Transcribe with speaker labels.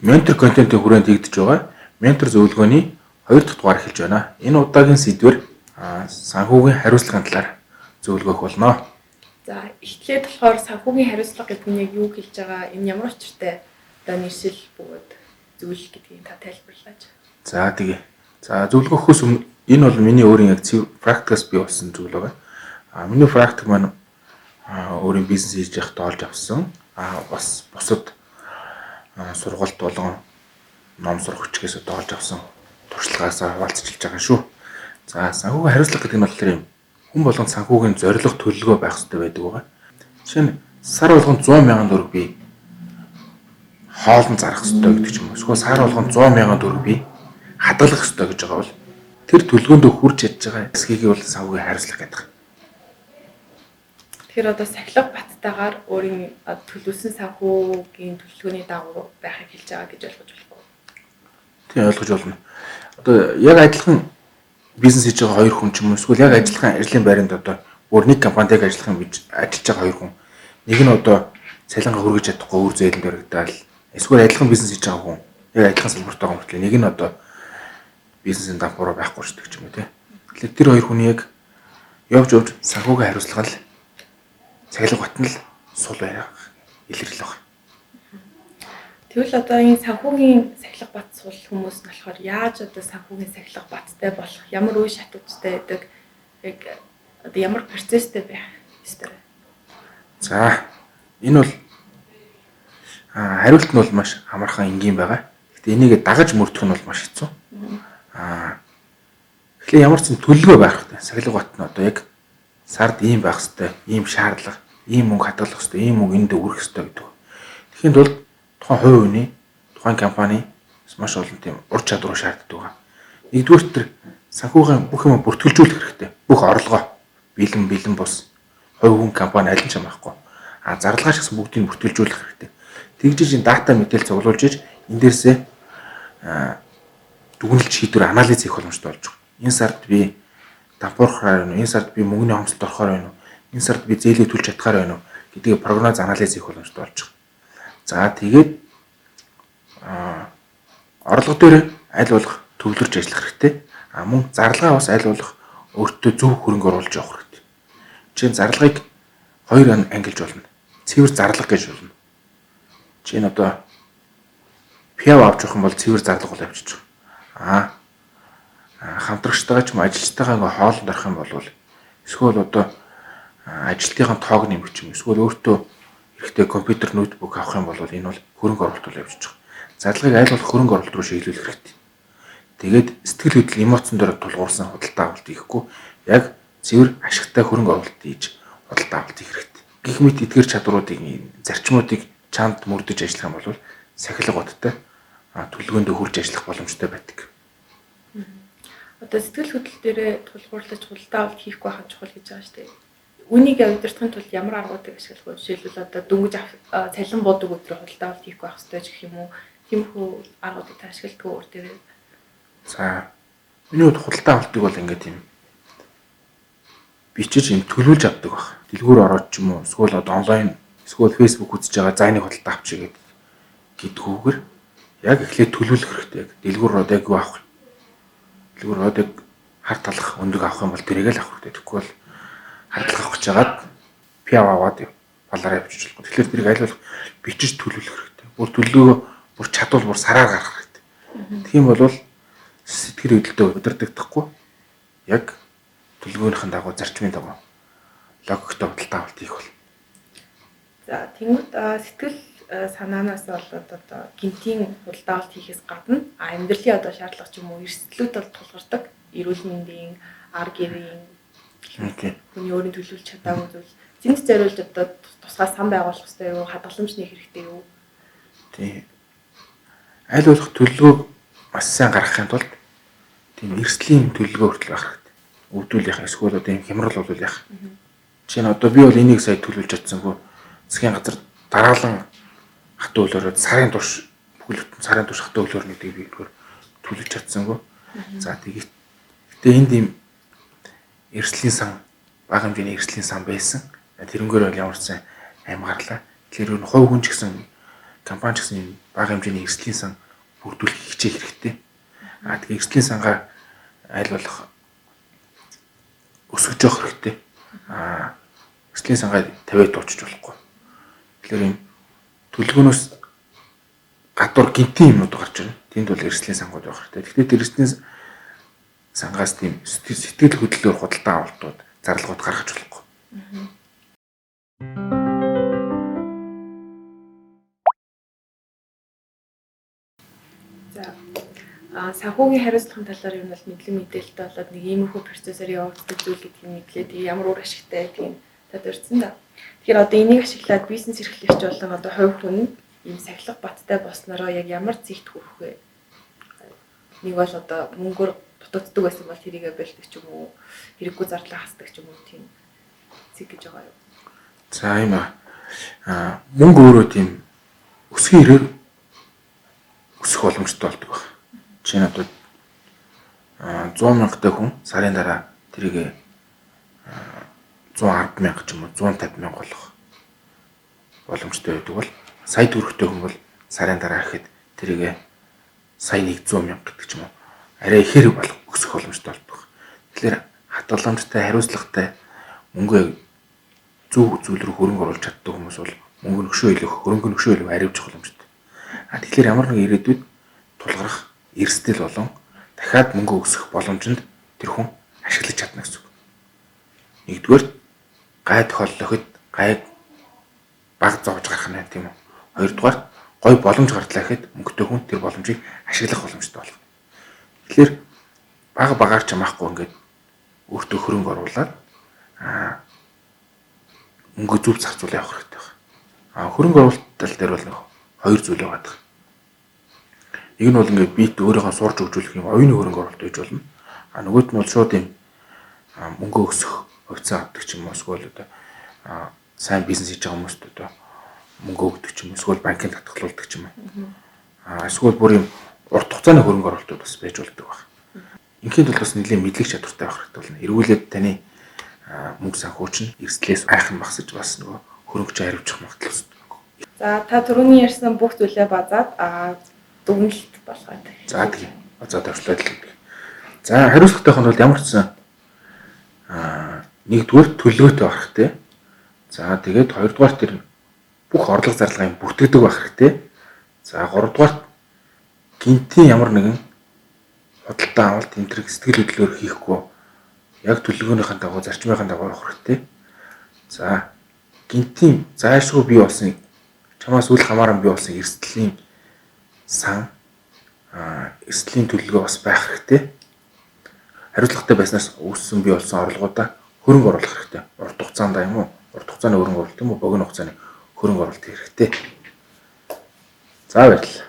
Speaker 1: Ментор контентын хүрээнд хийгдэж байгаа. Ментор зөвлөгөөний 2 дахь дугаар эхэлж байна. Энэ удаагийн сэдвэр санхүүгийн хариуцлагын талаар зөвлөгөөх болно.
Speaker 2: За эхлээд болохоор санхүүгийн хариуцлага гэдэг нь яг юу хэлж байгаа? Энэ ямар учиртай одоо нийслэл бөгөөд зөвлөл гэдгийг та тайлбарлаач.
Speaker 1: За тэгээ. За зөвлөгөөхөөс өмнө энэ бол миний өөрийн яг практикаас бий болсон зөвлөгөө. Миний практик маань өөрийн бизнес хийж байхдаа олж авсан. Бас бусад сургалт болон ном сурах хүчгээс олж авсан туршлагаасаа хуваалцчихж байгаа шүү. За санхүүгийн хариуцлага гэдэг нь болохоор юм. Хүн болгон санхүүгийн зорилго төлөвлөгөө байх хэрэгтэй байдаг байгаа. Жишээ нь сар болгон 100,000 төгрөг би хоолн зарах хэрэгтэй гэдэг ч юм уу. Эсвэл сар болгон 100,000 төгрөг би хадгалах хэрэгтэй гэж байгаа бол тэр төлөвлөгөөндөө хүрч чадж байгаа эсхийг бол санхүүгийн хариуцлага гэдэг.
Speaker 2: Тэгэхээр одоо сахилга баттайгаар өөрийн төлөвлөсөн санхүүгийн төлөвлөгөөний дагуу байхыг хэлж байгаа гэж ойлгож болох уу?
Speaker 1: Тийм ойлгож болно. Одоо яг адилхан бизнес хийж байгаа хоёр хүн ч юм уу эсвэл яг ажиллах ажлын байранд одоо өөр нэг компанид ажиллах юм гэж ажиллаж байгаа хоёр хүн. Нэг нь одоо цалингаа хүргэж чадахгүй үр зээлэнд баригдаал эсвэл адилхан бизнес хийж байгаа хүн яг адилхан салбарт байгаа мөртлөө нэг нь одоо бизнесийн давхараа байхгүй шүү дээ ч юм уу тий. Тэгэхээр тэр хоёр хүний яг явж санхүүгийн хариуцлага л цахилга батн л сул байгаах илэрлэл байна.
Speaker 2: Тэгвэл одоо энэ санхүүгийн сахилга бат сул хүмүүс нь болохоор яаж одоо санхүүгийн сахилга баттай болох, ямар үе шатуудтай байдаг, яг одоо ямар процесстэй байх ёстой вэ?
Speaker 1: За энэ бол хариулт нь бол маш амархан энгийн байгаа. Гэхдээ энийг дагаж мөрдөх нь бол маш хэцүү. Тэгэхээр ямар ч төлөвлөгөө байх хэрэгтэй. Сахилга бат нь одоо яг сард ийм байх хэрэгтэй, ийм шаардлага, ийм мөнгө хадгалах хэрэгтэй, ийм мөнгө энд өрөх хэрэгтэй гэдэг. Тэгэхэд бол тухайн хувь хүний, тухайн компани маш олон тийм ур чадвар шаарддаг байгаа. Нэгдүгээр тэр санхүүгийн бүх юм бүртгэлжүүлэх хэрэгтэй. Бүх орлогоо бэлэн бус хувь хүн компани аль нь ч байхгүй. Зарлагаа шигс бүгдийг бүртгэлжүүлэх хэрэгтэй. Тэгжиж энэ дата мэдээлэл цуглуулж иж энэ дээрсээ дүгнэлт шийдвэр анализ хийх боломжтой болж байгаа. Энэ сард би давхархаар байна уу? Энэ сард би мөнгөний хомсолд орохоор байна уу? Энэ сард би зээлийг төлж чадхаар байна уу? Гэдгийг прогноз анализ хийх боломжтой болж байгаа. За тэгээд орлого дээр аль болох төвлөрж ажиллах хэрэгтэй. Мөн зарлагаа бас аль болох өөртөө зөв хөрөнгө оруулж явах хэрэгтэй. Жишээ нь зарлагыг хоёр ангилж болно. Цэвэр зарлага гэж болно. Жишээ нь одоо пиав авч явах юм бол цэвэр зарлага бол авчиж байгаа. Хамтрагчтайгаа ч юм ажилчтайгаа ингээ хоолнд орох юм бол эсвэл одоо ажилтныхаа тоог нэмэх юм эсвэл өөртөө хэрэгтэй компьютер ноутбук авах юм бол энэ бол хөрөнгө оруулалт бол явж байгаа. Зарлагыг аль болох хөрөнгө оруулалт руу шиглүүлэх хэрэгтэй. Тэгээд сэтгэл хөдлөл эмоцн дээр тулгуурсан худалдаа авалт хийхгүй яг цэвэр ашигтай хөрөнгө оруулалт хийж худалдаа авалт хийх хэрэгтэй. Гэх мэт эдгээр чадваруудыг зарчмуудыг чамд мөрдөж ажиллах юм бол сахилга баттай төлөвлөгөөндөө хүрч ажиллах боломжтой байдаг.
Speaker 2: Одоо сэтгэл хөдлөл дээрээ тулгуурлаж худалдаа авалт хийхгүй хаа чухал гэж байгаа шүү дээ. Үнийг удирдахын тулд ямар аргуудыг ашиглах вэ? Жишээлбэл одоо дөнгөж цалин буудаг өдрөө худалдаа авалт хийхгүй байх хэрэгтэй гэх юм уу? Тиймэрхүү аргуудыг та ашигладаг өөр дээрээ.
Speaker 1: За миний хувьд худалдаа авалтыг бол ингээд юм бичиж юм төлөвлөж авдаг баг. Дэлгүүр ороод ч юм уу эсвэл одоо онлайн эсвэл фэйсбүүк үзэж байгаа зайны худалдаа авчигээд гэдгүүгээр яг эхлээд төлөвлөх хэрэгтэй. Яг дэлгүүр ороод яг юу авах вэ? Дэлгүүр ороод яг хар талах өндөг авах юм бол тэрийг л авах хэрэгтэй. Тэгэхгүй бол хардлах авах гэж жагаад пиав аваад балаараа явчих болохгүй. Тэгэхээр тэрийг аль болох бичиж төлөвлөх хэрэгтэй. Бүр төлөвлөгөө бүр чадвал бүр сараар гаргах хэрэгтэй. Тийм бол сэтгэл хөдлөлтөө удирдахдаггүй яг төлөвлөгөөнийхэн дагуу зарчмын дагуу логиктой худалдаа авалт хийх бол.
Speaker 2: За тэнгууд сэтгэл санаанаас болоод одоо гинтийн худалдаа авалт хийхээс гадна амьдралын одоо шаардлага ч юм уу эрсдлүүд бол тулгардаг. Эрүүл мэндийн, ар гэрийн хүний өөрийн төлөвлөж чадаагүй зүйл зэнд зориулж одоо тусгай сан байгуулах хэрэгтэй юу? Хадгаламж нэг хэрэгтэй юу?
Speaker 1: Тийм. Аль болох төлөвлөгөөг маш сайн гаргахын тулд тийм эрсдлийн төлөвлөгөө хүртэл байх хэрэгтэй. Өвдүүл яах эсвэл одоо юм хямрал болвол яах. Жишээ нь одоо би бол энийг сая төлөвлөж чадсангүй засгийн газар дараалан хатуу хөлөөрөө сарын турш бүхэл бүтэн сарын турш хатуу хөлөөр нэгдэг би төлөвлөж чадсангүй. За тэгээд энд ийм эрсдлийн сан бага хэмжээний эрсдлийн сан байсан. Тэрнгээр бол ямар ч сайн амгарлаа. Тэгэхээр хувь хүн ч гэсэн компани ч гэсэн бага хэмжээний эрсдлийн сан бүрдүүлэх хичээх хэрэгтэй. Тэгээ эрсдлийн сангаа аль болох өсгөж явах хэрэгтэй. Эрсдлийн сангаа тавиад дуучиж болохгүй. Тэгэхээр юм төлөвлөгөөнөөс гадуур гинтийн юмнууд гарч ирнэ. Тэнд бол эрсдлийн сангууд явах хэрэгтэй. Гэхдээ тэр эрсдлийн сангаас тийм сэтгэл хөдлөлөөр худалдаа авалтууд, зарлагууд гаргаж болохгүй.
Speaker 2: Санхүүгийн хариуцлагын талаар ер нь бол мэдлэг мэдээлэлтэй болоод нэг иймэрхүү процессор явагддаг зүйл гэдгийг мэдлээ. Тэгээ ямар үр ашигтай гэдгийг тодорцсон да. Тэгэхээр одоо энийг ашиглаад бизнес эрхлэгч болон одоо хувь хүн ийм сахилга баттай болсноороо яг ямар зэгт хүрэх вэ? Нэг бол одоо мөнгөөр дутагддаг байсан бол тэрийгэ бэлдэх ч юм уу, хэрэггүй зарлаа хасдаг ч юм уу тийм зэг гэж байгаа юу?
Speaker 1: За юм мөнгө өөрөө тийм өсгөн ирээр өсөх боломжтой болдог байна. Жишээ нь одоо 100 мянгтай хүн сарын дараа тэрийг 110 мянга ч юм уу 150 мянга болох боломжтой байдаг бол сая төгрөгтэй хүн бол сарын дараа ихэд тэрийг сая 100 мянга гэдэг ч юм уу арай ихээр өсөх боломжтой болдог. Тэгэхээр хатгаламжтай, хариуцлагатай мөнгөө зөв зүйл рүү хөрөнгө оруулж чаддаг хүмүүс бол мөнгө нөхшөө илүүх, хөрөнгө нөхшөө илүүх аривж боломжтой. Тэгэхээр ямар нэг ирээдүйд тулгарх эрсдэл болон дахиад мөнгө өсөх боломжинд тэр хүн ашиглаж чадна гэсэн үг. Нэгдүгээр гай тохиоллоход гайг баг зоож гарах нь тийм үү. Хоёрдугаар гой боломж гартлаа гэхэд мөнгөтэй хүн тэр боломжийг ашиглах боломжтой болох. Тэгэхээр бага багаар ч амаахгүй ингээд өөртөө хөрөнгө оруулаад мөнгө зөв зарцуулж явах хэрэгтэй байна. Хөрөнгө оруулалт тал дээр бол хоёр зүйл яваад байна. Нэг нь бол ингээд бит өөрийнхөө сурж өгжүүлэх юм оюуны хөрөнгө оруулалт гэж болно. Нөгөөд нь бол шууд юм мөнгө өсөх хувьцаа авдаг ч юм уу эсвэл одоо сайн бизнес хийж байгаа хүмүүст одоо мөнгө өгдөг ч юм уу эсвэл банкнд татгалуулдаг ч юм уу. Эсвэл бүр юм урт хугацааны хөрөнгө оруулалтууд бас байж болдог байна. Инхийн тулд бас нэлээд мэдлэг чадвартай байх хэрэгтэй болно. Эргүүлээд таны мөнгө санхүүч нь эрсдлээс айхан багсаж бас нөгөө хөрөнгөч хариуцах магадлал өсдөг.
Speaker 2: За та түрүүний ярьсан бүх зүйлээ базаад дүгнэлт болгоод.
Speaker 1: За тийм. За төвчлээд л гэдэг. За хариуцлагатай хүн бол ямар ч сан нэгдүгээр төлөвлөгөөтэй байх хэрэгтэй. За тэгээд хоёрдугаар тэр бүх орлого зарлагын бүртгэдэг байх хэрэгтэй. За гуравдугаар гинтийн ямар нэгэн худалдаа авалт энтриг сэтгэл хөдлөлөөр хийхгүй яг төлөвлөгөөнийхэн дагуу зарчмынхаа дагуу явах хэрэгтэй. За гинтийн зайлшгүй бий болсон чамаас үл хамааран бий болсон эрсдлийн сан эрсдлийн төлөвлөгөө бас байх хэрэгтэй. Хариуцлагатай байснаас үүссэн бий болсон орлогоудаа хөрөнгө оруулах хэрэгтэй. Урт хугацаанд юм уу? Урт хугацааны хөрөнгө оруулалт юм уу? Богино хугацааны хөрөнгө оруулалт хэрэгтэй. За баярлалаа.